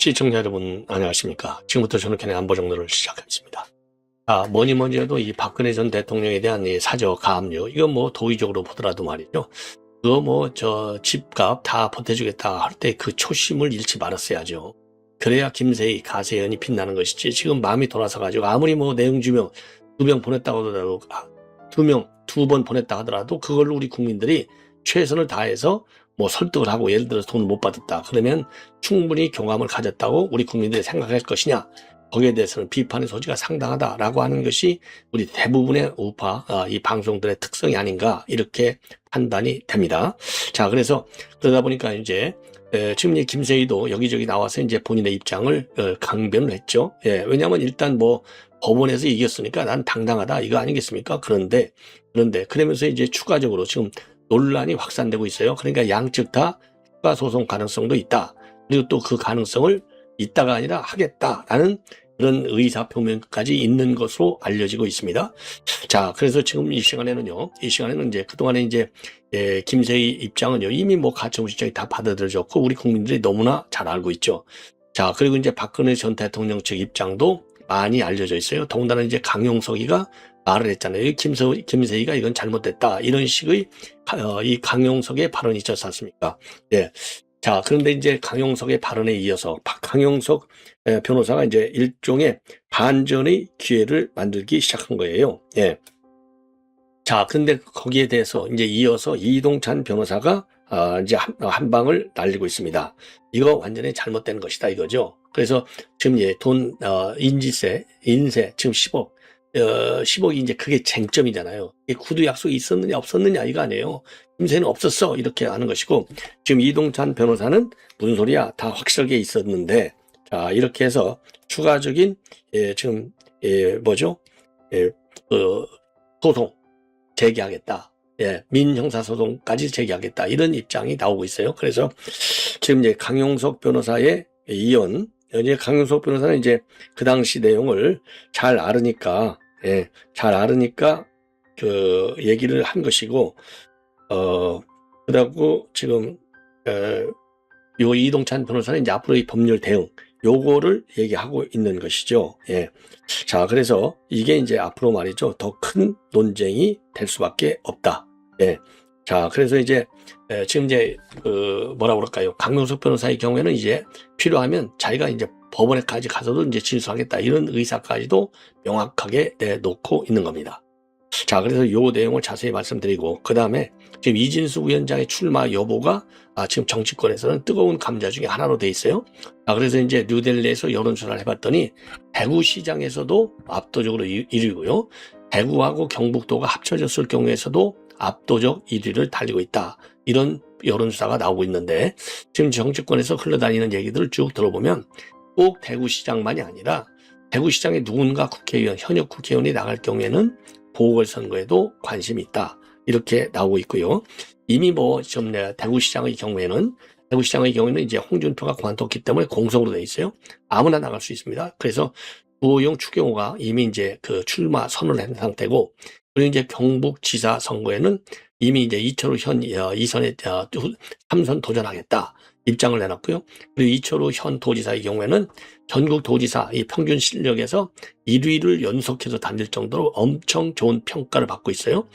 시청자 여러분 안녕하십니까. 지금부터 저녁의 안보정도를 시작하겠습니다. 뭐니 해도 이 박근혜 전 대통령에 대한 이 사저 가압류, 이건 뭐 도의적으로 보더라도 말이죠. 그거 집값 다 보태주겠다 할 때 그 초심을 잃지 말았어야죠. 그래야 김세희, 가세연이 빛나는 것이지. 지금 마음이 돌아서가지고 아무리 내용 주명 2명 보냈다고 하더라도, 2번 보냈다 하더라도 그걸로 우리 국민들이 최선을 다해서 설득을 하고, 예를 들어서 돈을 못 받았다 그러면 충분히 경감을 가졌다고 우리 국민들이 생각할 것이냐, 거기에 대해서는 비판의 소지가 상당하다라고 하는 것이 우리 대부분의 우파 이 방송들의 특성이 아닌가, 이렇게 판단이 됩니다. 자, 그래서 그러다 보니까 이제 지금 김세희도 여기저기 나와서 이제 본인의 입장을 강변을 했죠. 왜냐하면 일단 법원에서 이겼으니까 난 당당하다, 이거 아니겠습니까? 그런데 그러면서 이제 추가적으로 지금 논란이 확산되고 있어요. 그러니까 양측 다 추가 소송 가능성도 있다. 그리고 또 그 가능성을 있다가 아니라 하겠다라는 그런 의사표명까지 있는 것으로 알려지고 있습니다. 자, 그래서 지금 이 시간에는 이제 그동안에 이제 김세희 입장은요, 이미 가처분 신청이 다 받아들여졌고 우리 국민들이 너무나 잘 알고 있죠. 자, 그리고 이제 박근혜 전 대통령 측 입장도 많이 알려져 있어요. 더군다나 이제 강용석이가 말을 했잖아요. 김세희가 이건 잘못됐다, 이런 식의 이 강용석의 발언이 있었지 않습니까? 예. 자, 그런데 이제 강용석의 발언에 이어서 강용석 변호사가 이제 일종의 반전의 기회를 만들기 시작한 거예요. 예. 자, 그런데 거기에 대해서 이제 이어서 이동찬 변호사가 이제 한 방을 날리고 있습니다. 이거 완전히 잘못된 것이다, 이거죠. 그래서 지금 인세 지금 10억이 이제 그게 쟁점이잖아요. 구두 약속이 있었느냐 없었느냐 이거 아니에요. 김세희는 없었어, 이렇게 하는 것이고, 지금 이동찬 변호사는 무슨 소리야, 다 확실하게 있었는데, 자, 이렇게 해서 추가적인 지금 소송 제기하겠다, 민형사소송까지 제기하겠다, 이런 입장이 나오고 있어요. 그래서 지금 이제 강용석 변호사의 이제 강용석 변호사는 이제 그 당시 내용을 잘 알으니까 그 얘기를 한 것이고, 그러고 지금 요 이동찬 변호사는 이제 앞으로의 법률 대응 요거를 얘기하고 있는 것이죠. 자, 그래서 이게 이제 앞으로 말이죠, 더 큰 논쟁이 될 수밖에 없다. 자, 그래서 이제 지금 이제 강용석 변호사의 경우에는 이제 필요하면 자기가 이제 법원에까지 가서도 이제 진술하겠다, 이런 의사까지도 명확하게 내놓고 있는 겁니다. 자, 그래서 요 내용을 자세히 말씀드리고, 그 다음에 지금 이진숙 위원장의 출마 여부가 지금 정치권에서는 뜨거운 감자 중에 하나로 돼 있어요. 그래서 이제 뉴델리에서 여론조사를 해봤더니 대구시장에서도 압도적으로 1위고요. 대구하고 경북도가 합쳐졌을 경우에서도 압도적 1위를 달리고 있다, 이런 여론조사가 나오고 있는데, 지금 정치권에서 흘러다니는 얘기들을 쭉 들어보면 꼭 대구시장만이 아니라 대구시장에 누군가 현역 국회의원이 나갈 경우에는 보궐선거에도 관심이 있다, 이렇게 나오고 있고요. 이미 대구시장의 경우에는 이제 홍준표가 그만뒀기 때문에 공석으로 돼 있어요. 아무나 나갈 수 있습니다. 그래서 주호영, 추경호가 이미 이제 그 출마 선언을 한 상태고, 그리고 이제 경북지사 선거에는 이미 이제 이철우 현 이선에 3선 도전하겠다 입장을 내놨고요. 그리고 이철우 현 도지사의 경우에는 전국 도지사 이 평균 실력에서 1위를 연속해서 달릴 정도로 엄청 좋은 평가를 받고 있어요.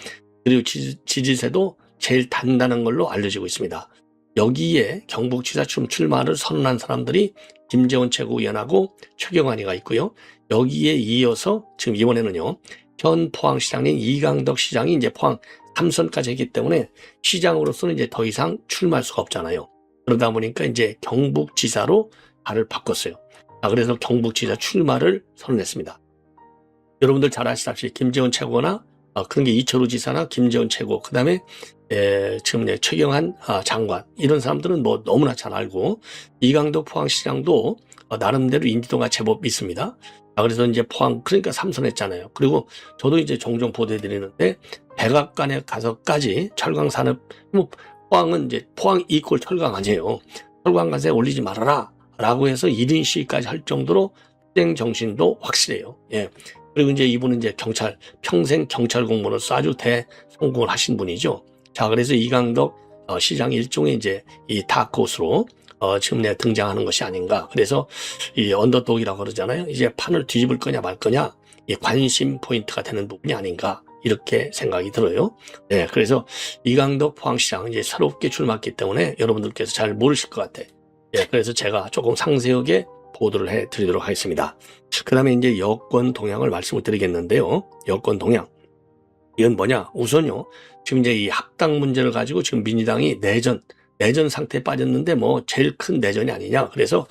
그리고 지지세도 제일 단단한 걸로 알려지고 있습니다. 여기에 경북지사 출마를 선언한 사람들이 김재원 최고위원하고 최경환이가 있고요. 여기에 이어서 지금 이번에는요, 현 포항시장인 이강덕 시장이 이제 포항 3선까지 했기 때문에 시장으로서는 이제 더 이상 출마할 수가 없잖아요. 그러다 보니까 이제 경북지사로 발을 바꿨어요. 그래서 경북지사 출마를 선언했습니다. 여러분들 잘 아시다시피 김재원 최고나 그런 게 이철우 지사나 김재원 최고, 그 다음에 지금 최경환 장관, 이런 사람들은 너무나 잘 알고, 이강덕 포항시장도 나름대로 인지도가 제법 있습니다. 그래서 이제 포항, 그러니까 3선 했잖아요. 그리고 저도 이제 종종 보도해드리는데, 백악관에 가서까지 철강산업, 포항은 이제 포항 이꼴 철강 아니에요. 철강가세에 올리지 말아라 라고 해서 1인 시위까지 할 정도로 투쟁 정신도 확실해요. 그리고 이제 이분은 이제 평생 경찰 공무원으로서 아주 대성공을 하신 분이죠. 자, 그래서 이강덕 시장이 일종의 이제 이 다크호스로 지금 등장하는 것이 아닌가. 그래서 이 언더독이라고 그러잖아요. 이제 판을 뒤집을 거냐 말 거냐, 이 관심 포인트가 되는 부분이 아닌가, 이렇게 생각이 들어요. 네, 그래서 이강덕 포항시장 이제 새롭게 출마했기 때문에 여러분들께서 잘 모르실 것 같아요. 네, 그래서 제가 조금 상세하게 보도를 해드리도록 하겠습니다. 그 다음에 이제 여권 동향을 말씀을 드리겠는데요. 여권 동향. 이건 뭐냐? 우선요, 지금 이제 이 합당 문제를 가지고 지금 민주당이 내전 상태에 빠졌는데 뭐 제일 큰 내전이 아니냐. 그래서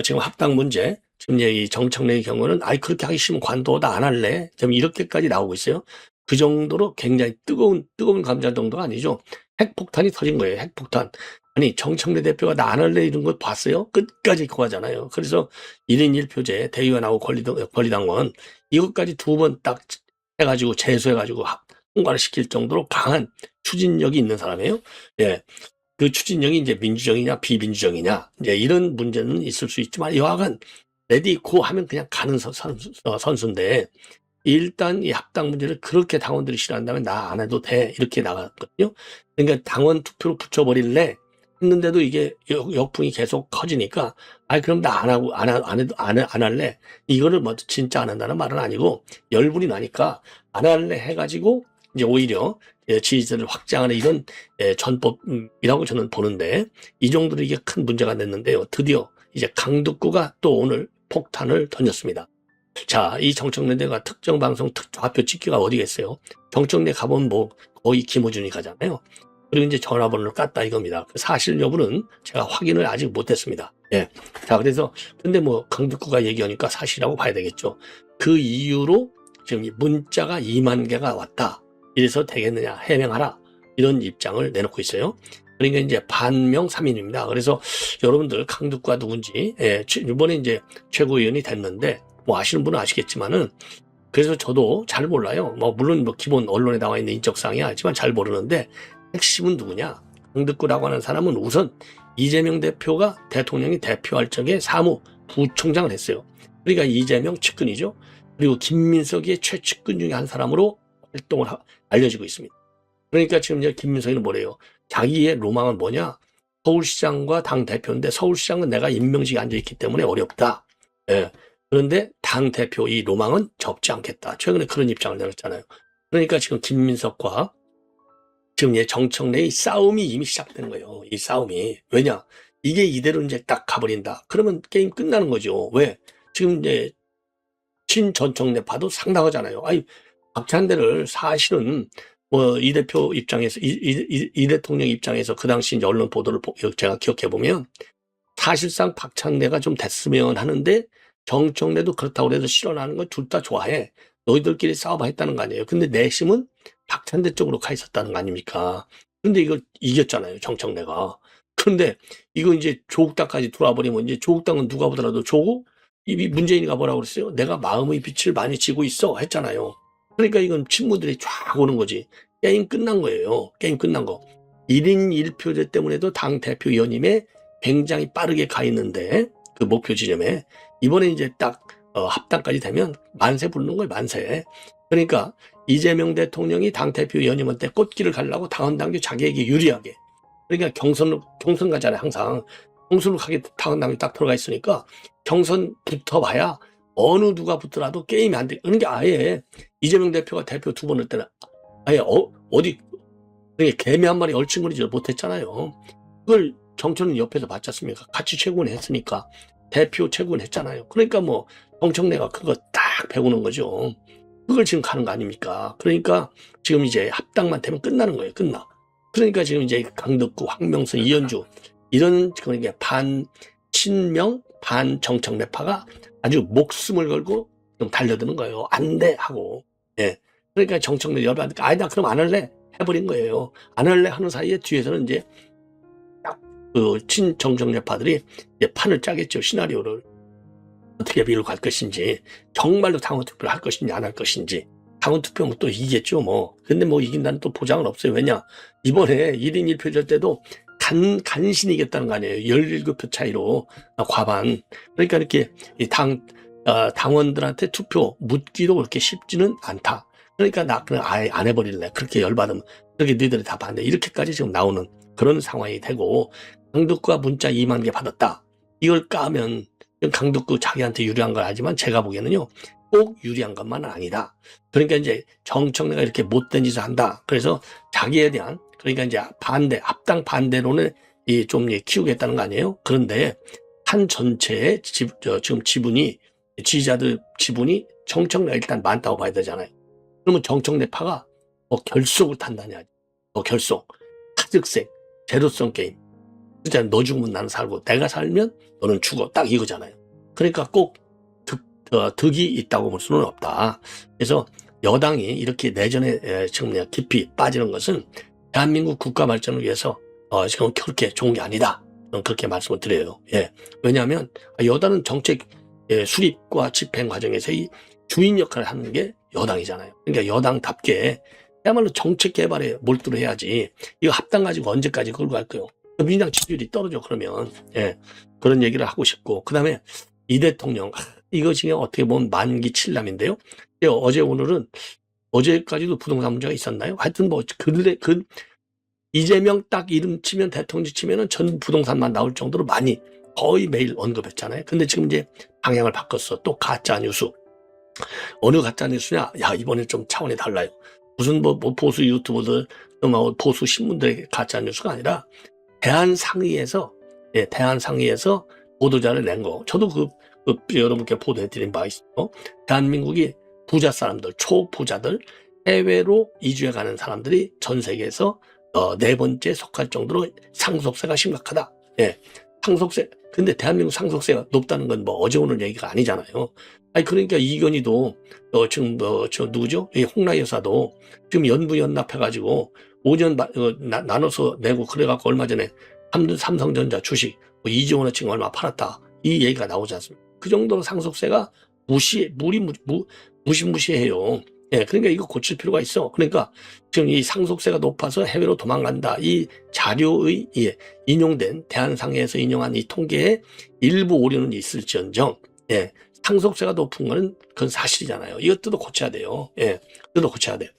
지금 합당 문제, 지금 이제 이 정청래의 경우는 아이 그렇게 하기 싫으면 관둬다 안 할래. 지금 이렇게까지 나오고 있어요. 그 정도로 굉장히 뜨거운 감자 정도가 아니죠. 핵폭탄이 터진 거예요. 핵폭탄. 아니 정청래 대표가 나 안 할래 이런 거 봤어요? 끝까지 그거 하잖아요. 그래서 1인 1표제 대의원하고 권리당원 이것까지 두 번 딱 해가지고 제소해가지고 통과를 시킬 정도로 강한 추진력이 있는 사람이에요. 예. 그 추진력이 이제 민주적이냐 비민주적이냐 이제 이런 문제는 있을 수 있지만 여하간 레디 고 하면 그냥 가는 선수인데 일단 이 합당 문제를 그렇게 당원들이 싫어한다면 나 안 해도 돼 이렇게 나갔거든요. 그러니까 당원 투표로 붙여버릴래 했는데도 이게 역풍이 계속 커지니까 아이 그럼 나 안 하고 안 할래 이거를 뭐 진짜 안 한다는 말은 아니고 열불이 나니까 안 할래 해가지고 이제 오히려 지지자를 확장하는 이런 전법이라고 저는 보는데 이 정도로 이게 큰 문제가 됐는데요. 드디어 이제 강북구가 또 오늘 폭탄을 던졌습니다. 자, 이 정청래대가 특정 방송 좌표 찍기가 어디겠어요? 정청래 가보면 뭐 거의 김호준이 가잖아요. 그리고 이제 전화번호를 깠다 이겁니다. 그 사실 여부는 제가 확인을 아직 못했습니다. 예. 자, 그래서 근데 뭐 강북구가 얘기하니까 사실이라고 봐야 되겠죠. 그 이유로 지금 이 문자가 2만 개가 왔다. 이래서 되겠느냐 해명하라 이런 입장을 내놓고 있어요. 그러니까 이제 반명 3인입니다. 그래서 여러분들 강북구가 누군지 이번에 이제 최고위원이 됐는데 뭐 아시는 분은 아시겠지만은 그래서 저도 잘 몰라요. 뭐 물론 뭐 기본 언론에 나와 있는 인적사항이 아니지만 잘 모르는데 핵심은 누구냐? 강북구라고 하는 사람은 우선 이재명 대표가 대통령이 대표할 적에 사무 부총장을 했어요. 그러니까 이재명 측근이죠. 그리고 김민석의 최측근 중에 한 사람으로 활동을 알려지고 있습니다. 그러니까 지금 이제 김민석이는 뭐래요? 자기의 로망은 뭐냐? 서울시장과 당대표인데 서울시장은 내가 임명직에 앉아있기 때문에 어렵다. 예. 그런데 당대표 이 로망은 접지 않겠다. 최근에 그런 입장을 내놨잖아요. 그러니까 지금 김민석과 지금 정청래의 싸움이 이미 시작된 거예요. 이 싸움이. 왜냐? 이게 이대로 이제 딱 가버린다. 그러면 게임 끝나는 거죠. 왜? 지금 이제 친전청래파도 상당하잖아요. 아니, 박찬대를 사실은 뭐 이 대표 입장에서 이 대통령 입장에서 그 당시 이제 언론 보도를 제가 기억해 보면 사실상 박찬대가 좀 됐으면 하는데 정청래도 그렇다고 해서 실현하는 건 둘 다 좋아해. 너희들끼리 싸워봐 했다는 거 아니에요. 근데 내심은 박찬대 쪽으로 가 있었다는 거 아닙니까? 근데 이걸 이겼잖아요, 정청래가. 그런데 이거 이제 조국당까지 돌아버리면 이제 조국당은 누가 보더라도 이 문재인이가 뭐라고 그랬어요? 내가 마음의 빛을 많이 지고 있어 했잖아요. 그러니까 이건 친구들이 쫙 오는 거지. 게임 끝난 거예요. 게임 끝난 거. 1인 1표제 때문에도 당대표 위원님에 굉장히 빠르게 가 있는데 그 목표 지점에 이번에 이제 딱 합당까지 되면 만세 부르는 거예요. 만세. 그러니까 이재명 대통령이 당대표 위원님한테 꽃길을 가려고 당헌당규 자기에게 유리하게 그러니까 경선 가잖아요. 항상 경선을 가게 당헌당규 딱 들어가 있으니까 경선 붙어봐야 어느 누가 붙더라도 게임이 안 돼. 그러니까 아예 이재명 대표가 대표 2번 할 때는 아예 어디 개미 한 마리 얼씬거리지 못했잖아요. 그걸 정청래 옆에서 봤지 않습니까? 같이 최고위원 했으니까 대표 최고위원 했잖아요. 그러니까 뭐 정청래가 그거 딱 배우는 거죠. 그걸 지금 가는 거 아닙니까? 그러니까 지금 이제 합당만 되면 끝나는 거예요. 끝나. 그러니까 지금 이제 강덕구, 황명선, 이현주 이런 그러니까 반친명, 반정청래파가 아주 목숨을 걸고 좀 달려드는 거예요. 안 돼 하고. 예. 그러니까 정청래 열받으니까 아니다 그럼 안 할래 해버린 거예요. 안 할래 하는 사이에 뒤에서는 이제 딱 그 친정청래파들이 이제 판을 짜겠죠. 시나리오를 어떻게 밀고 갈 것인지 정말로 당원 투표를 할 것인지 안 할 것인지 당원 투표면 또 이기겠죠 뭐. 근데 뭐 이긴다는 또 보장은 없어요. 왜냐 이번에 1인 1표절 때도 간신히 이겼다는 거 아니에요. 17표 차이로 과반. 그러니까 이렇게 당원들한테 투표 묻기도 그렇게 쉽지는 않다. 그러니까 나 그냥 아예 안 해버릴래. 그렇게 열받으면 그렇게 너희들이 다 반대. 이렇게까지 지금 나오는 그런 상황이 되고 강덕구가 문자 2만 개 받았다. 이걸 까면 강덕구 자기한테 유리한 걸 알지만 제가 보기에는요. 꼭 유리한 것만은 아니다. 그러니까 이제 정청래가 이렇게 못된 짓을 한다. 그래서 자기에 대한 그러니까 이제 반대 합당 반대론을 좀 키우겠다는 거 아니에요? 그런데 한 전체의 지금 지분이 지지자들 지분이 정청래가 일단 많다고 봐야 되잖아요. 그러면 정청래파가 결속을 탄다냐? 결속, 타즉색, 제로성 게임. 진짜 너 죽으면 나는 살고 내가 살면 너는 죽어. 딱 이거잖아요. 그러니까 꼭 득이 있다고 볼 수는 없다. 그래서 여당이 이렇게 내전에 지금 깊이 빠지는 것은 대한민국 국가 발전을 위해서 지금 그렇게 좋은 게 아니다. 저는 그렇게 말씀을 드려요. 예. 왜냐하면 여당은 정책 수립과 집행 과정에서 이 주인 역할을 하는 게 여당이잖아요. 그러니까 여당답게 그야말로 정책 개발에 몰두를 해야지. 이거 합당 가지고 언제까지 끌고 갈 거요. 민주당 지지율이 떨어져 그러면. 예. 그런 얘기를 하고 싶고. 그다음에 이 대통령 이거 지금 어떻게 보면 만기 칠남인데요. 어제 오늘은 어제까지도 부동산 문제가 있었나요? 하여튼 이재명 딱 이름 치면 대통령 치면은 전 부동산만 나올 정도로 많이 거의 매일 언급했잖아요. 근데 지금 이제 방향을 바꿨어. 또 가짜 뉴스. 어느 가짜 뉴스냐? 야, 이번에 좀 차원이 달라요. 무슨 보수 유튜버들, 보수 신문들의 가짜 뉴스가 아니라 대한상의에서 보도자를 낸 거. 저도 여러분께 보도해드린 바 있어요. 대한민국이 부자 사람들, 초부자들, 해외로 이주해가는 사람들이 전 세계에서 4번째 속할 정도로 상속세가 심각하다. 예, 상속세. 근데 대한민국 상속세가 높다는 건 어제 오늘 얘기가 아니잖아요. 아니 그러니까 이건희도 지금 누구죠? 이 홍라 여사도 지금 연부연납해가지고 5년 나눠서 내고 그래갖고 얼마 전에 삼성전자 주식 2조 원어치 얼마 팔았다. 이 얘기가 나오지 않습니까? 그 정도로 상속세가 무시무시해요. 예, 그러니까 이거 고칠 필요가 있어. 그러니까 지금 이 상속세가 높아서 해외로 도망간다. 이 자료의 인용된 대한상해에서 인용한 이 통계에 일부 오류는 있을지언정, 예, 상속세가 높은 거는 그건 사실이잖아요. 이것도 고쳐야 돼요. 예, 이것도 고쳐야 돼요.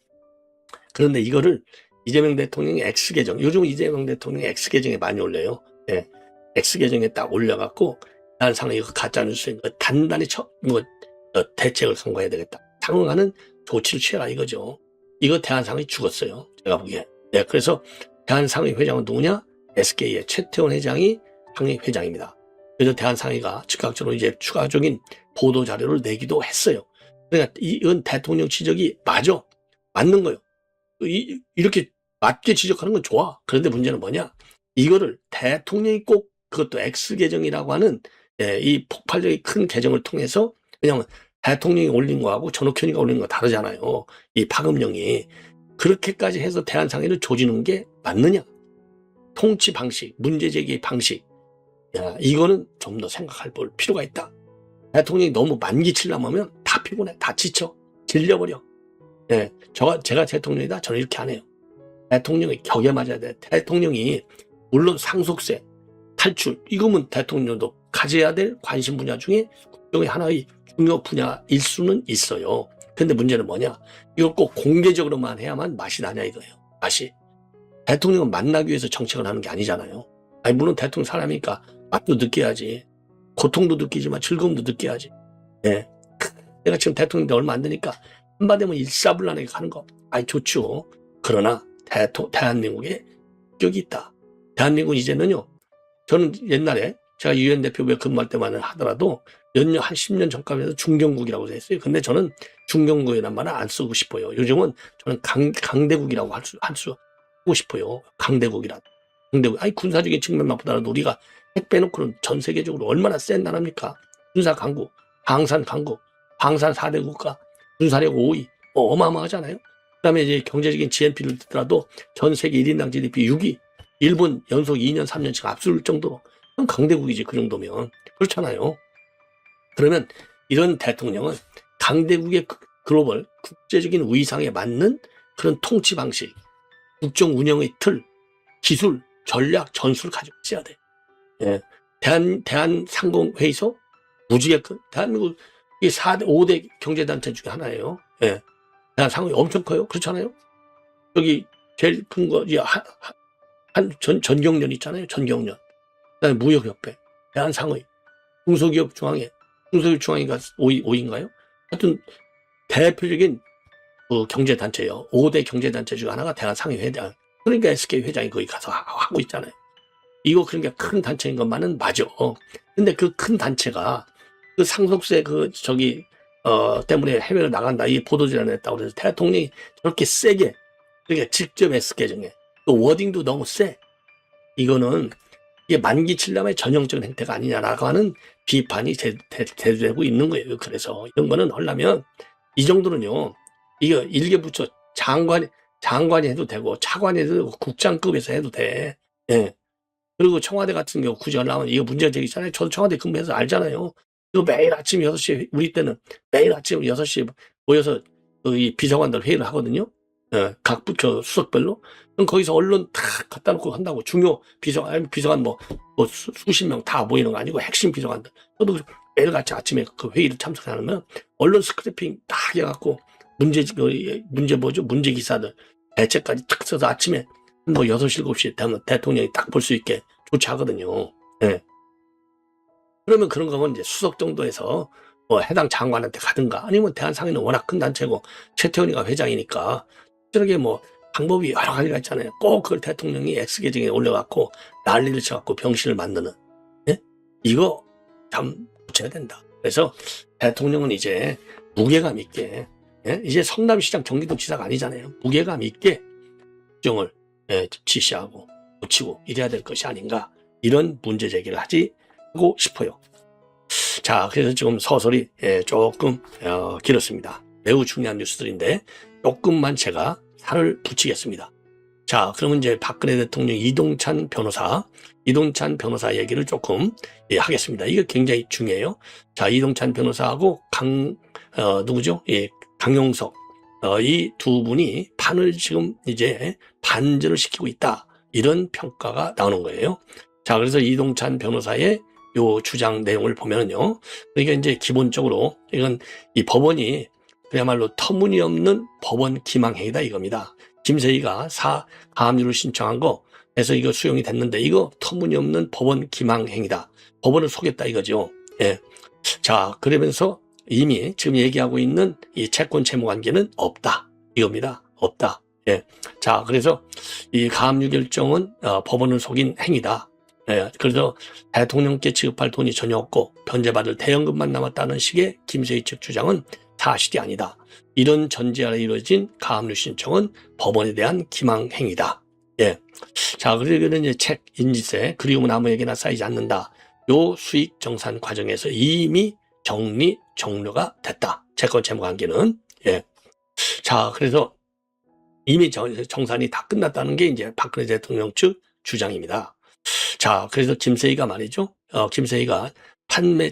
그런데 이거를 이재명 대통령의 X계정, 요즘 이재명 대통령의 X계정에 많이 올려요. 예, X계정에 딱 올려갖고 대한상해 이거 가짜뉴스인 거 단단히 대책을 강구해야 되겠다. 상응하는 조치를 취해라 이거죠. 이거 대한상이 죽었어요. 제가 보기에. 네, 그래서 대한상의 회장은 누구냐? SK의 최태원 회장이 상의 회장입니다. 그래서 대한상의가 즉각적으로 이제 추가적인 보도 자료를 내기도 했어요. 그러니까 이건 대통령 지적이 맞는 거예요. 이렇게 맞게 지적하는 건 좋아. 그런데 문제는 뭐냐? 이거를 대통령이 꼭 그것도 X계정이라고 하는 이 폭발력이 큰 계정을 통해서 왜냐하면 대통령이 올린 거하고 전옥현이가 올린 거 다르잖아요. 이 파급력이. 그렇게까지 해서 대한상의를 조지는 게 맞느냐? 통치 방식, 문제제기 방식. 야, 이거는 좀 더 생각할 필요가 있다. 대통령이 너무 만기칠남하면 다 피곤해. 다 지쳐. 질려버려. 예, 제가 대통령이다. 저는 이렇게 안 해요. 대통령이 격에 맞아야 돼. 대통령이 물론 상속세, 탈출, 이거면 대통령도 가져야 될 관심 분야 중에 국정의 하나의 중요 분야일 수는 있어요. 근데 문제는 뭐냐? 이걸 꼭 공개적으로만 해야만 맛이 나냐 이거예요. 맛이. 대통령은 만나기 위해서 정책을 하는 게 아니잖아요. 아니 물론 대통령 사람이니까 맛도 느껴야지. 고통도 느끼지만 즐거움도 느껴야지. 예. 내가 지금 대통령인데 얼마 안 되니까 한마디 하면 일사불란하게 가는 거. 아니 좋죠. 그러나 대한민국에 격이 있다. 대한민국은 이제는요. 저는 옛날에 제가 유엔 대표부에 근무할 때만 하더라도 한 10년 전까지 해서 중견국이라고 했어요. 근데 저는 중견국이라는 말을 안 쓰고 싶어요. 요즘은 저는 강대국이라고 하고 싶어요. 강대국이라. 강대국. 아니 군사적인 측면만 보더라도 우리가 핵 빼놓고는 전 세계적으로 얼마나 센 나라입니까? 군사 강국, 방산 강국, 방산 4대 국가, 군사력 5위. 어마어마하잖아요. 그 다음에 이제 경제적인 GNP를 듣더라도 전 세계 1인당 GDP 6위. 일본 연속 2년, 3년씩 앞설 정도로. 강대국이지, 그 정도면. 그렇잖아요. 그러면 이런 대통령은 강대국의 글로벌, 국제적인 위상에 맞는 그런 통치 방식, 국정 운영의 틀, 기술, 전략, 전술을 가지고 있어야 돼. 예. 대한상공회의소, 무지개급, 대한민국 4대, 5대 경제단체 중에 하나예요. 예. 대한상공이 엄청 커요. 그렇잖아요. 여기 제일 큰 거, 전경련 있잖아요. 전경련. 그다음에 무역협회, 대한상의, 중소기업중앙회, 중소기업중앙회가 5위인가요? 하여튼 대표적인 그 경제단체예요. 5대 경제단체 중 하나가 대한상의 회장. 그러니까 SK 회장이 거기 가서 하고 있잖아요. 이거 그러니까 큰 단체인 것만은 맞아. 근데 그 큰 단체가 그 상속세 때문에 해외로 나간다. 이 보도자료를 냈다고 그래서 대통령이 저렇게 세게, 그러니까 직접 SK 정에 또 워딩도 너무 세. 이거는 이게 만기 칠남의 전형적인 행태가 아니냐라고 하는 비판이 대두되고 있는 거예요. 그래서 이런 거는 하려면 이 정도는요, 이거 일개부처 장관이 해도 되고 차관이 해도 되고 국장급에서 해도 돼. 예. 그리고 청와대 같은 경우 굳이 하려면 이거 문제가 되겠잖아요. 저도 청와대 근무해서 알잖아요. 이거 매일 아침 6시에, 우리 때는 매일 아침 6시에 모여서 이 비서관들 회의를 하거든요. 예, 각 부처 수석별로. 그럼 거기서 언론 다 갖다 놓고 한다고. 중요 비서관 수십 명 다 모이는 거 아니고 핵심 비서관들. 저도 매일같이 아침에 그 회의를 참석하면 언론 스크래핑 다 해갖고 문제 기사들 대책까지 탁 써서 아침에 6시, 7시 되면 대통령이 딱 볼 수 있게 조치하거든요. 예. 그러면 그런 거면 이제 수석 정도에서 해당 장관한테 가든가 아니면 대한상인은 워낙 큰 단체고 최태원이가 회장이니까 저렇게 방법이 여러 가지가 있잖아요. 꼭 그걸 대통령이 X계정에 올려갖고 난리를 쳐갖고 병신을 만드는. 예? 이거 참 고쳐야 된다. 그래서 대통령은 이제 무게감 있게, 예? 이제 성남시장 경기도지사가 아니잖아요. 무게감 있게 국정을 지시하고 고치고 이래야 될 것이 아닌가, 이런 문제 제기를 하고 싶어요. 자, 그래서 지금 서설이 조금 길었습니다. 매우 중요한 뉴스들인데 조금만 제가 살을 붙이겠습니다. 자, 그러면 이제 박근혜 대통령 이동찬 변호사 얘기를 조금 하겠습니다. 이게 굉장히 중요해요. 자, 이동찬 변호사하고 누구죠? 강용석, 이 두 분이 판을 지금 이제 반전을 시키고 있다, 이런 평가가 나오는 거예요. 자, 그래서 이동찬 변호사의 요 주장 내용을 보면은요, 그러니까 이제 기본적으로 이건 이 법원이 그야말로 터무니없는 법원 기망행위다 이겁니다. 김세희가 가압류를 신청한 거 해서 이거 수용이 됐는데 이거 터무니없는 법원 기망행위다. 법원을 속였다 이거죠. 예. 자, 그러면서 이미 지금 얘기하고 있는 이 채권 채무 관계는 없다 이겁니다. 없다. 예. 자, 그래서 이 가압류 결정은 법원을 속인 행위다. 예. 그래서 대통령께 지급할 돈이 전혀 없고 변제받을 대연금만 남았다는 식의 김세희 측 주장은 사실이 아니다. 이런 전제 아래 이루어진 가압류 신청은 법원에 대한 기망행위다. 예. 자, 그리고 이제 책, 인지세, 그리움은 아무에게나 쌓이지 않는다. 요 수익 정산 과정에서 이미 종료가 됐다. 채권 채무 관계는. 예. 자, 그래서 이미 정산이 다 끝났다는 게 이제 박근혜 대통령 측 주장입니다. 자, 그래서 김세희가 말이죠. 김세희가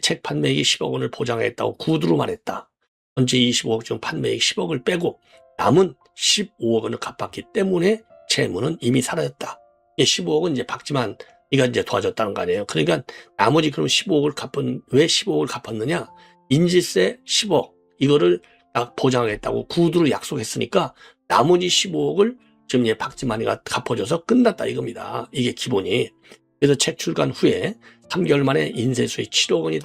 책 판매액이 10억 원을 보장했다고 구두로 말했다. 전체 25억 중 판매액 10억을 빼고 남은 15억 원을 갚았기 때문에 채무는 이미 사라졌다. 15억은 이제 박지만 이가 이제 도와줬다는 거 아니에요. 그러니까 나머지 그럼 15억을 왜 15억을 갚았느냐? 인지세 10억 이거를 딱 보장하겠다고 구두로 약속했으니까 나머지 15억을 지금 이제 박지만이가 갚아줘서 끝났다 이겁니다. 이게 기본이. 그래서 책 출간 후에 3개월 만에 인세 수입 7억 원이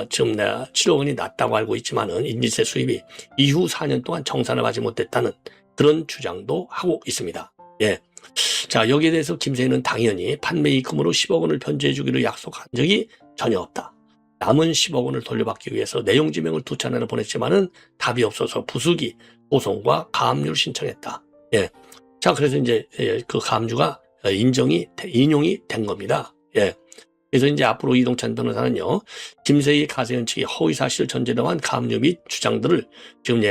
지금 내가 7억 원이 났다고 알고 있지만은 인지세 수입이 이후 4년 동안 정산을 하지 못했다는 그런 주장도 하고 있습니다. 예. 자, 여기에 대해서 김세희는 당연히 판매이익금으로 10억 원을 변제해 주기로 약속한 적이 전혀 없다. 남은 10억 원을 돌려받기 위해서 내용 지명을 2차례나 보냈지만은 답이 없어서 부수기, 소송과 가압류를 신청했다. 예. 자, 그래서 이제 그 가압류가 인용이 된 겁니다. 예. 그래서 이제 앞으로 이동찬 변호사는요, 김세희 가세현 측이 허위 사실을 전제로 한 가압류 및 주장들을 지금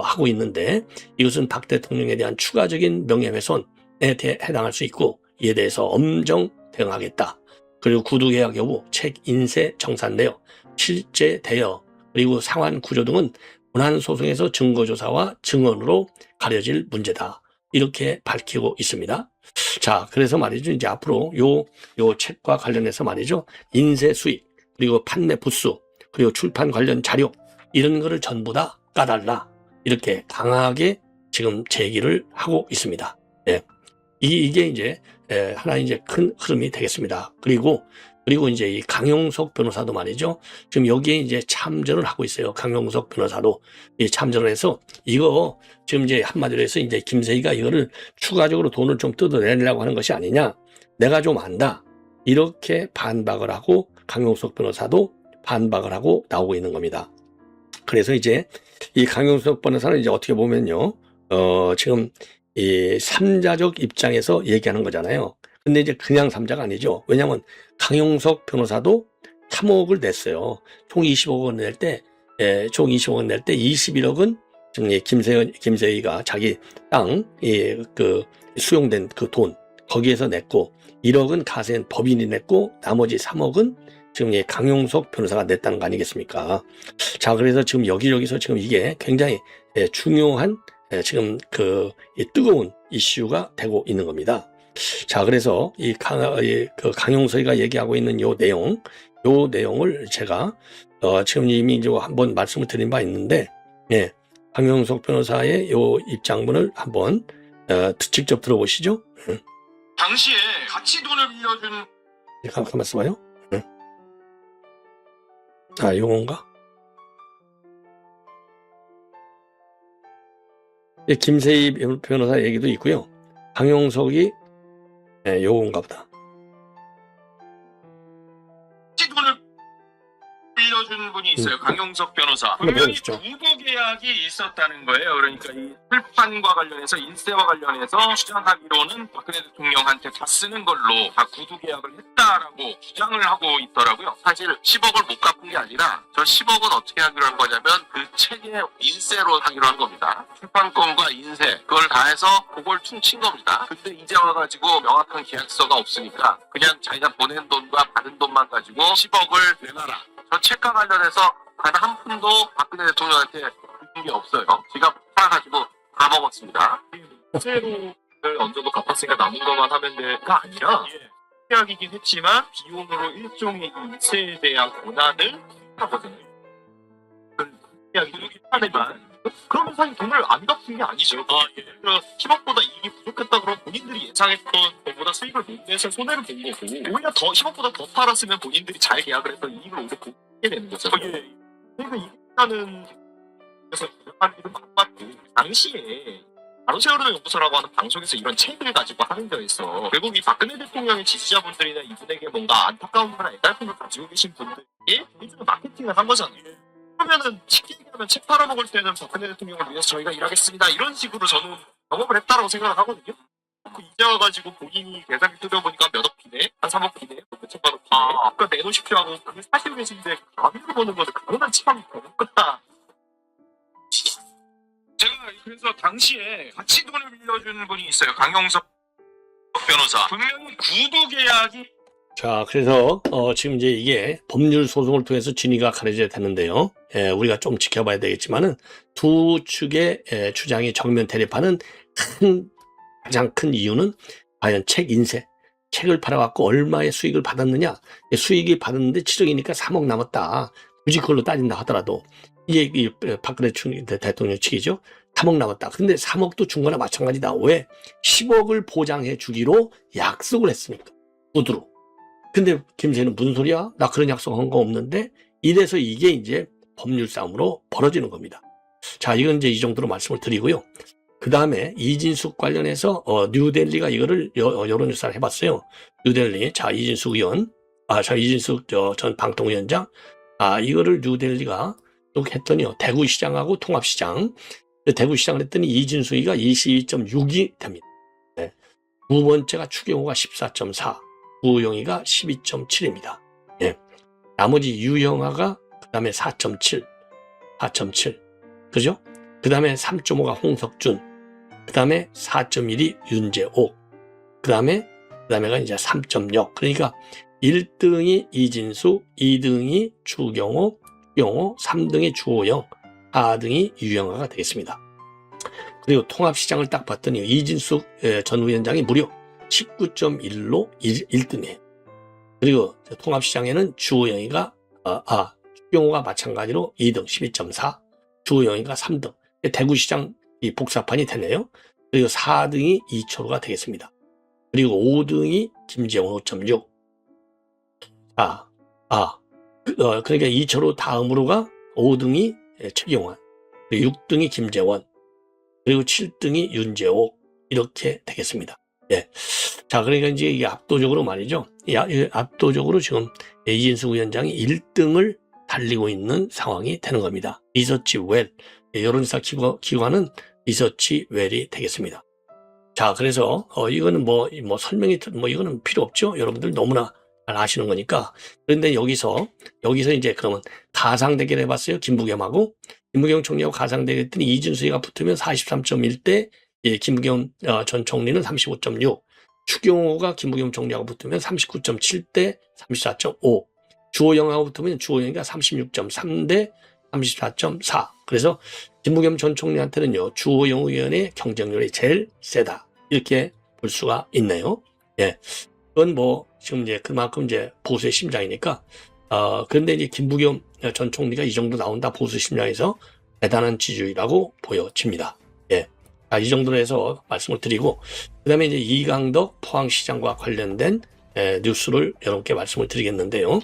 하고 있는데 이것은 박 대통령에 대한 추가적인 명예훼손에 해당할 수 있고 이에 대해서 엄정 대응하겠다. 그리고 구두계약 여부, 책 인세 정산 내역, 실제 대여, 그리고 상환 구조 등은 본안 소송에서 증거조사와 증언으로 가려질 문제다. 이렇게 밝히고 있습니다. 자, 그래서 말이죠. 이제 앞으로 요 책과 관련해서 말이죠. 인쇄 수익, 그리고 판매 부수, 그리고 출판 관련 자료, 이런 거를 전부 다 까달라. 이렇게 강하게 지금 제기를 하고 있습니다. 네. 이게 이제 하나 이제 큰 흐름이 되겠습니다. 그리고 이제 이 강용석 변호사도 말이죠. 지금 여기에 이제 참전을 하고 있어요. 강용석 변호사도 참전을 해서 이거 지금 이제 한마디로 해서 이제 김세희가 이거를 추가적으로 돈을 좀 뜯어내려고 하는 것이 아니냐. 내가 좀 안다. 이렇게 반박을 하고 강용석 변호사도 반박을 하고 나오고 있는 겁니다. 그래서 이제 이 강용석 변호사는 이제 어떻게 보면요. 지금 이 삼자적 입장에서 얘기하는 거잖아요. 근데 이제 그냥 삼자가 아니죠. 왜냐하면 강용석 변호사도 3억을 냈어요. 총 20억 원 낼 때, 총 20억 원 낼 때 21억은 김세희가 자기 땅, 수용된 그 돈, 거기에서 냈고, 1억은 가세한 법인이 냈고, 나머지 3억은 지금 강용석 변호사가 냈다는 거 아니겠습니까? 자, 그래서 지금 여기저기서 지금 이게 굉장히 중요한 지금 이 뜨거운 이슈가 되고 있는 겁니다. 자, 그래서 그 강용석이가 얘기하고 있는 요 내용을 제가 지금 이미 이제 한번 말씀을 드린 바 있는데, 강용석 변호사의 요 입장문을 한번 직접 들어보시죠. 당시에 같이 돈을 빌려준 가만 있어봐요. 요건가? 김세희 변호사 얘기도 있고요. 강용석이 요건가 보다. 같이 돈을 빌려준 분이 있어요. 강용석 변호사. 한번 분명히 배워주시죠. 부부 계약이 있었다는 거예요. 그러니까 이 출판과 관련해서 인세와 관련해서 주장하기로는 박근혜 대통령한테 다 쓰는 걸로 다 구두 계약을 했다라고 주장을 하고 있더라고요. 사실 10억을 못 갚은 게 아니라 저 10억은 어떻게 하기로 한 거냐면 그 책의 인세로 하기로 한 겁니다. 출판권과 인세 그걸 다 해서 그걸 퉁친 겁니다. 근데 이제 와가지고 명확한 계약서가 없으니까 그냥 자기가 보낸 돈과 받은 돈만 가지고 10억을 내놔라. 저 책과 관련해서 단 한 푼도 박근혜 대통령한테 준 게 없어요. 제가 팔아가지고 다 먹었습니다. 세로를 어느 정도 갚았으니까 남은 것만 하면 돼가 아니라 계약이긴 했지만 비용으로 일종의 인세에 대한 권한을 하거든요. 계약이 하지만 그러면 사실 돈을 안 갚은 게 아니죠. 10억보다 이익이 부족했다 그러면 본인들이 예상했던 것보다 수익을 못 내서 손해를 본 거고 오히려 더 10억보다 더 팔았으면 본인들이 잘 계약을 해서 이익을 오히려 보게 되는 거죠. 그러니까 이익하는 그래서 한 일은 맞고 당시에 바로 세월호 연구소라고 하는 방송에서 이런 책을 가지고 하는 거였어. 결국 이 박근혜 대통령의 지지자분들이나 이분에게 뭔가 안타까움이나 애달픔을 가지고 계신 분들이 일종의 마케팅을 한 거잖아요. 그러면은 쉽게 얘기하면 책 팔아먹을 때는 박근혜 대통령을 위해서 저희가 일하겠습니다 이런 식으로 저는 경험을 했다라고 생각을 하거든요. 이제 와가지고 본인이 계산기 뜯어보니까 몇억 피네? 한 3억 피네? 책 받아 피네? 그러니까 내놓으십시오 하고 그게 사실 계신데 가비로 보는 거는 그거는 참 어렵다. 제가 그래서 당시에 같이 돈을 빌려준 분이 있어요. 강용석 변호사. 분명히 구두 계약이 자, 그래서 지금 이제 이게 법률 소송을 통해서 진위가 가려져야 되는데요. 우리가 좀 지켜봐야 되겠지만은 두 축의 주장이 정면 대립하는 가장 큰 이유는 과연 책 인세, 책을 팔아갖고 얼마의 수익을 받았느냐. 수익이 받았는데 치적이니까 3억 남았다. 굳이 그걸로 따진다 하더라도 이게 이 박근혜 대통령 측이죠. 3억 남았다. 근데 3억도 준 거나 마찬가지다. 왜? 10억을 보장해 주기로 약속을 했으니까. 구두로. 근데 김세희는 무슨 소리야? 나 그런 약속한 거 없는데? 이래서 이게 이제 법률 싸움으로 벌어지는 겁니다. 자, 이건 이제 이 정도로 말씀을 드리고요. 그 다음에 이진숙 관련해서 뉴델리가 이거를 여론조사를 해봤어요. 뉴델리. 자, 이진숙 의원. 이진숙 전 방통위원장. 이거를 뉴델리가 또 했더니요. 대구시장하고 통합시장. 대구시장을 했더니 이진숙이가 22.6이 됩니다. 네. 두 번째가 추경호가 14.4. 구용이가 12.7입니다. 예. 나머지 유영아가 그 다음에 4.7. 그죠? 그 다음에 3.5가 홍석준. 그 다음에 4.1이 윤재옥. 그 다음에가 이제 3.0. 그러니까 1등이 이진수, 2등이 추경호, 3등이 주호영, 4등이 유영아가 되겠습니다. 그리고 통합시장을 딱 봤더니 이진숙 전 위원장이 무려 19.1로 1등이에요. 그리고 통합시장에는 주호영이가 추경호가 마찬가지로 2등 12.4, 주호영이가 3등. 대구시장 이 복사판이 되네요. 그리고 4등이 이철호가 되겠습니다. 그리고 5등이 김재원 5.6. 그러니까 2차로 다음으로가 5등이 최경환, 그리고 6등이 김재원, 그리고 7등이 윤재옥, 이렇게 되겠습니다. 예. 자, 그러니까 이제 이게 압도적으로 말이죠. 압도적으로 지금 이진숙 위원장이 1등을 달리고 있는 상황이 되는 겁니다. 리서치 웰, 여론조사 기관은 리서치 웰이 되겠습니다. 자, 그래서 이거는 뭐 설명이 이거는 필요 없죠. 여러분들 너무나 잘 아시는 거니까. 그런데 여기서 이제 그러면 가상 대결 해봤어요. 김부겸하고 김부겸 총리하고 가상 대결 했더니 이진수가 붙으면 43.1대 김부겸 전 총리는 35.6, 추경호가 김부겸 총리하고 붙으면 39.7대 34.5, 주호영하고 붙으면 주호영이가 36.3대 34.4. 그래서 김부겸 전 총리한테는요, 주호영 의원의 경쟁률이 제일 세다, 이렇게 볼 수가 있네요. 예. 그건 지금 이제 그만큼 이제 보수의 심장이니까. 그런데 이제 김부겸 전 총리가 이 정도 나온다, 보수 심장에서 대단한 지지율이라고 보여집니다. 예. 자, 이 정도로 해서 말씀을 드리고, 그 다음에 이제 이강덕 포항시장과 관련된 뉴스를 여러분께 말씀을 드리겠는데요.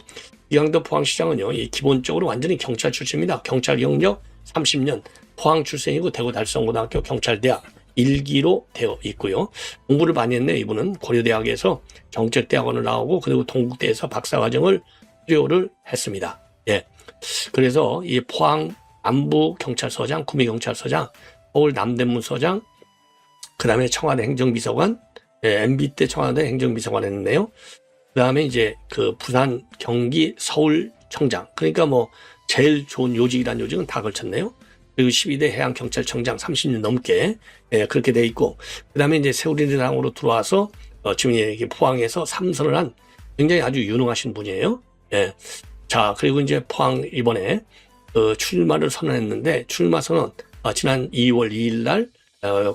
이강덕 포항시장은요, 기본적으로 완전히 경찰 출신입니다. 경찰 경력 30년, 포항 출생이고 대구 달성고등학교 경찰대학 1기로 되어 있고요. 공부를 많이 했네요. 이분은 고려대학에서 경찰대학원을 나오고, 그리고 동국대에서 박사과정을 수료를 했습니다. 예. 그래서 이 포항 남부경찰서장, 구미경찰서장, 서울 남대문서장, 그 다음에 청와대 행정비서관, MB 때 청와대 행정비서관 했는데요. 그 다음에 이제 그 부산, 경기, 서울청장, 그러니까 제일 좋은 요직이란 요직은 다 걸쳤네요. 그리고 12대 해양경찰청장 30년 넘게 그렇게 돼 있고, 그 다음에 이제 새누리당으로 들어와서 지금 이게 포항에서 3선을 한 굉장히 아주 유능하신 분이에요. 예. 자, 그리고 이제 포항 이번에 출마를 선언했는데, 출마 선언 지난 2월 2일 날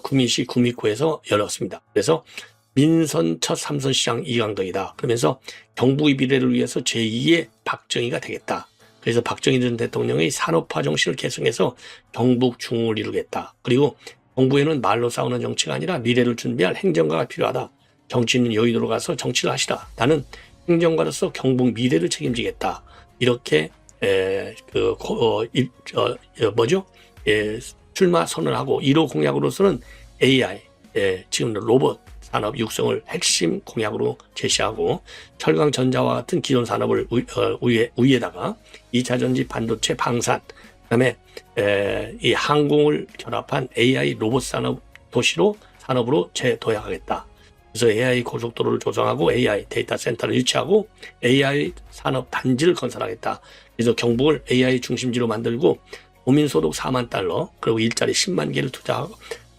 구미시 구미구에서 열렸습니다. 그래서 민선 첫 3선 시장 이강덕이다, 그러면서 경북의 미래를 위해서 제2의 박정희가 되겠다. 그래서 박정희 전 대통령의 산업화 정신을 계승해서 경북 중흥을 이루겠다. 그리고 정부에는 말로 싸우는 정치가 아니라 미래를 준비할 행정가가 필요하다. 정치인은 여의도로 가서 정치를 하시라. 나는 행정가로서 경북 미래를 책임지겠다. 이렇게 출마 선언하고, 1호 공약으로서는 AI, 지금 로봇 산업 육성을 핵심 공약으로 제시하고, 철강전자와 같은 기존 산업을 위에다가 2차 전지, 반도체, 방산, 그다음에 이 항공을 결합한 AI 로봇 산업 도시로 산업으로 재도약하겠다. 그래서 AI 고속도로를 조성하고 AI 데이터 센터를 유치하고 AI 산업 단지를 건설하겠다. 그래서 경북을 AI 중심지로 만들고 국민소득 4만 달러, 그리고 일자리 10만 개를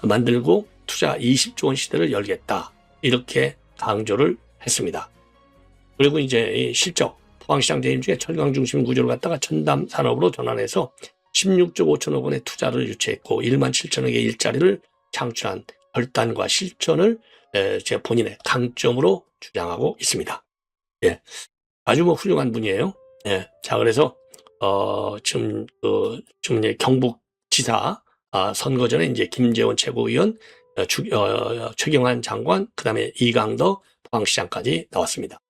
만들고 투자 20조 원 시대를 열겠다. 이렇게 강조를 했습니다. 그리고 이제 이 실적, 포항시장 재임 중에 철강 중심 구조를 갖다가 첨단 산업으로 전환해서 16조 5천억 원의 투자를 유치했고 1만 7천억의 일자리를 창출한 결단과 실천을 제 본인의 강점으로 주장하고 있습니다. 예, 아주 훌륭한 분이에요. 예, 자, 그래서 지금 이제 경북지사 선거 전에 이제 김재원 최고위원, 최경환 장관, 그 다음에 이강덕 포항시장까지 나왔습니다.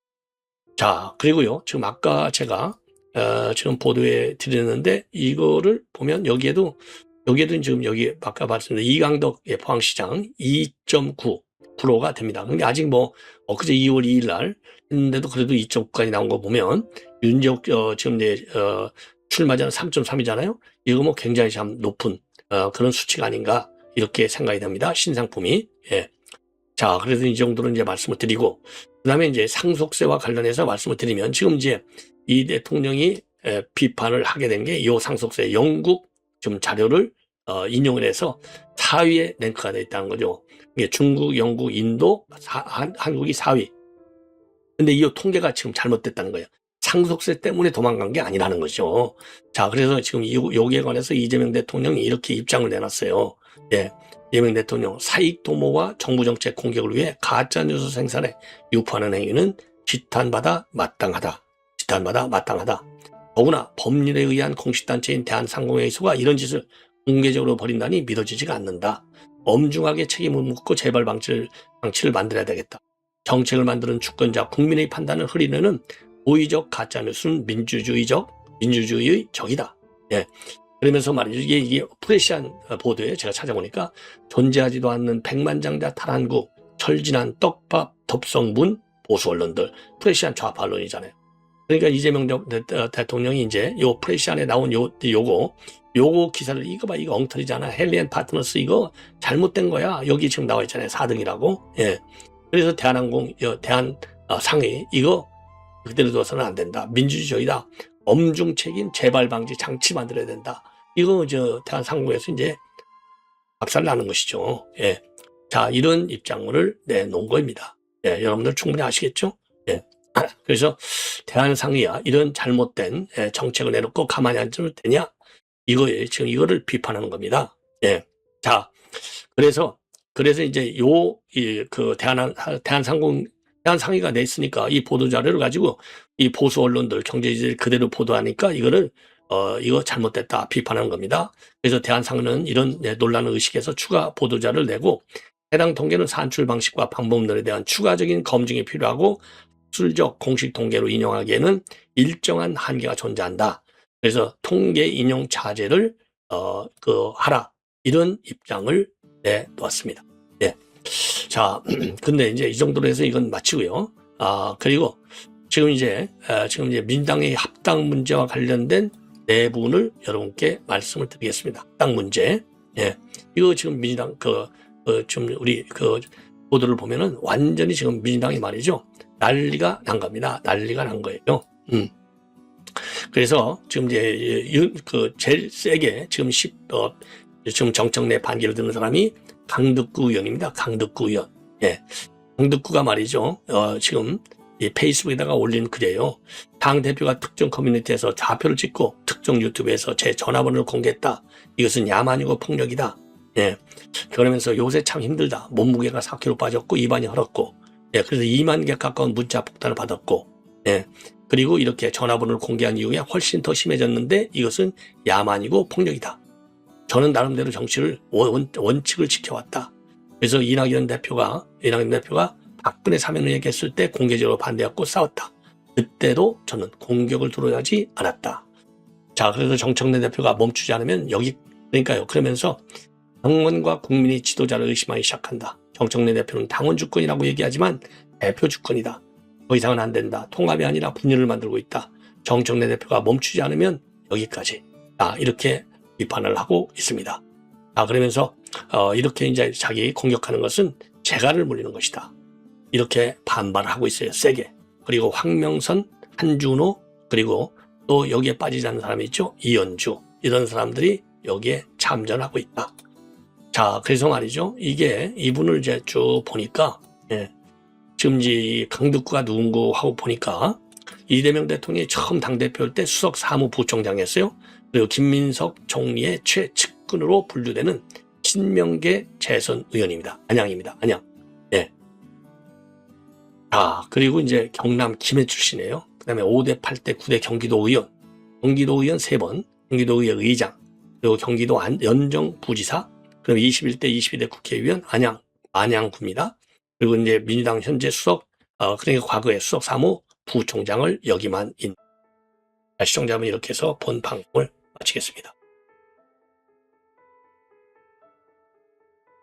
자, 그리고요, 지금 아까 제가 지금 보도해 드렸는데, 이거를 보면 여기에도 지금 여기 아까 말씀드린 이강덕 포항시장 2.9%가 됩니다. 근데 아직 그제 2월 2일 날 했는데도 그래도 2.9까지 나온 거 보면, 윤재옥 지금 이제 출마자는 3.3이잖아요. 이거 굉장히 참 높은 그런 수치가 아닌가, 이렇게 생각이 됩니다. 신상품이. 예. 자, 그래서 이 정도로 이제 말씀을 드리고, 그 다음에 이제 상속세와 관련해서 말씀을 드리면, 지금 이제 이 대통령이 비판을 하게 된 게 이 상속세, 영국 좀 자료를 인용을 해서 4위에 랭크가 되어 있다는 거죠. 이게 중국, 영국, 인도, 한국이 4위. 근데 이 통계가 지금 잘못됐다는 거예요. 상속세 때문에 도망간 게 아니라는 거죠. 자, 그래서 지금 여기에 관해서 이재명 대통령이 이렇게 입장을 내놨어요. 예. 이재명 대통령, 사익 도모와 정부 정책 공격을 위해 가짜뉴스 생산에 유포하는 행위는 지탄받아 마땅하다. 더구나 법률에 의한 공식단체인 대한상공회의소가 이런 짓을 공개적으로 벌인다니 믿어지지가 않는다. 엄중하게 책임을 묻고 재발 방치를 만들어야 되겠다. 정책을 만드는 주권자 국민의 판단을 흐리는 고의적 가짜뉴스는 민주주의의 적이다. 예. 그러면서 말이죠. 이게 프레시안 보도에 제가 찾아보니까 존재하지도 않는 백만장자 탈환국, 철진한 떡밥 덥성문 보수 언론들, 프레시안 좌파 언론이잖아요. 그러니까 이재명 대통령이 이제 요 프레시안에 나온 요거 기사를 이거 봐, 이거 엉터리잖아. 헬리앤 파트너스 이거 잘못된 거야. 여기 지금 나와 있잖아요. 4등이라고. 예. 그래서 대한항공, 상해 이거 그대로 둬서는 안 된다. 민주주의다. 엄중책임 재발 방지 장치 만들어야 된다. 이거 대한상공에서 이제 박살 나는 것이죠. 예. 자, 이런 입장문을 내놓은 겁니다. 예, 여러분들 충분히 아시겠죠? 예. 그래서 대한상의야 이런 잘못된 정책을 내놓고 가만히 앉으면 되냐? 이거에 지금 이거를 비판하는 겁니다. 예. 자, 그래서 이제 대한상의가 냈으니까 이 보도 자료를 가지고 이 보수 언론들 경제지들 그대로 보도하니까 이거 잘못됐다 비판하는 겁니다. 그래서 대한상의는 이런 논란을 의식해서 추가 보도 자료를 내고 해당 통계는 산출 방식과 방법론에 대한 추가적인 검증이 필요하고 학술적 공식 통계로 인용하기에는 일정한 한계가 존재한다. 그래서 통계 인용 자제를 하라 이런 입장을 내놓았습니다. 예. 자, 근데 이제 이 정도로 해서 이건 마치고요. 그리고 지금 이제 민당의 합당 문제와 관련된 내분을 여러분께 말씀을 드리겠습니다. 합당 문제. 예. 이거 지금 민주당 지금 우리 보도를 보면은 완전히 지금 민주당이 말이죠. 난리가 난 겁니다. 난리가 난 거예요. 그래서 지금 이제 제일 세게 지금 지금 정청래 반기를 드는 사람이 강덕구 의원입니다. 강덕구 의원. 예. 강덕구가 말이죠. 지금 이 페이스북에다가 올린 글이에요. 당 대표가 특정 커뮤니티에서 좌표를 찍고 특정 유튜브에서 제 전화번호를 공개했다. 이것은 야만이고 폭력이다. 예. 그러면서 요새 참 힘들다. 몸무게가 4kg 빠졌고 입안이 헐었고. 예. 그래서 2만 개 가까운 문자 폭탄을 받았고. 예. 그리고 이렇게 전화번호를 공개한 이후에 훨씬 더 심해졌는데 이것은 야만이고 폭력이다. 저는 나름대로 정치를 원칙을 지켜왔다. 그래서 이낙연 대표가 박근혜 사면을 얘기했을 때 공개적으로 반대했고 싸웠다. 그때도 저는 공격을 두려워하지 않았다. 자, 그래서 정청래 대표가 멈추지 않으면 그러니까요. 그러면서 당원과 국민이 지도자를 의심하기 시작한다. 정청래 대표는 당원 주권이라고 얘기하지만 대표 주권이다. 더 이상은 안 된다. 통합이 아니라 분열을 만들고 있다. 정청래 대표가 멈추지 않으면 여기까지. 이렇게 비판을 하고 있습니다. 그러면서 이렇게 이제 자기 공격하는 것은 재갈을 물리는 것이다. 이렇게 반발을 하고 있어요. 세게. 그리고 황명선, 한준호, 그리고 또 여기에 빠지지 않는 사람이 있죠. 이현주. 이런 사람들이 여기에 참전하고 있다. 자, 그래서 말이죠. 이분을 이제 쭉 보니까, 예. 지금 이 강덕구가 누군고 하고 보니까 이재명 대통령이 처음 당대표일 때 수석 사무부총장이었어요. 그리고 김민석 총리의 최측근으로 분류되는 신명계 재선 의원입니다. 안양입니다. 안양. 예. 그리고 이제 경남 김해 출신이에요. 그 다음에 5대, 8대, 9대 경기도 의원 3번, 경기도의회 의장, 그리고 경기도 연정 부지사, 그리고 21대, 22대 국회의원 안양구입니다. 그리고 이제 민주당 현재 그러니까 과거에 수석 사무 부총장을 역임한 시청자분 이렇게 해서 본 방송을 마치겠습니다.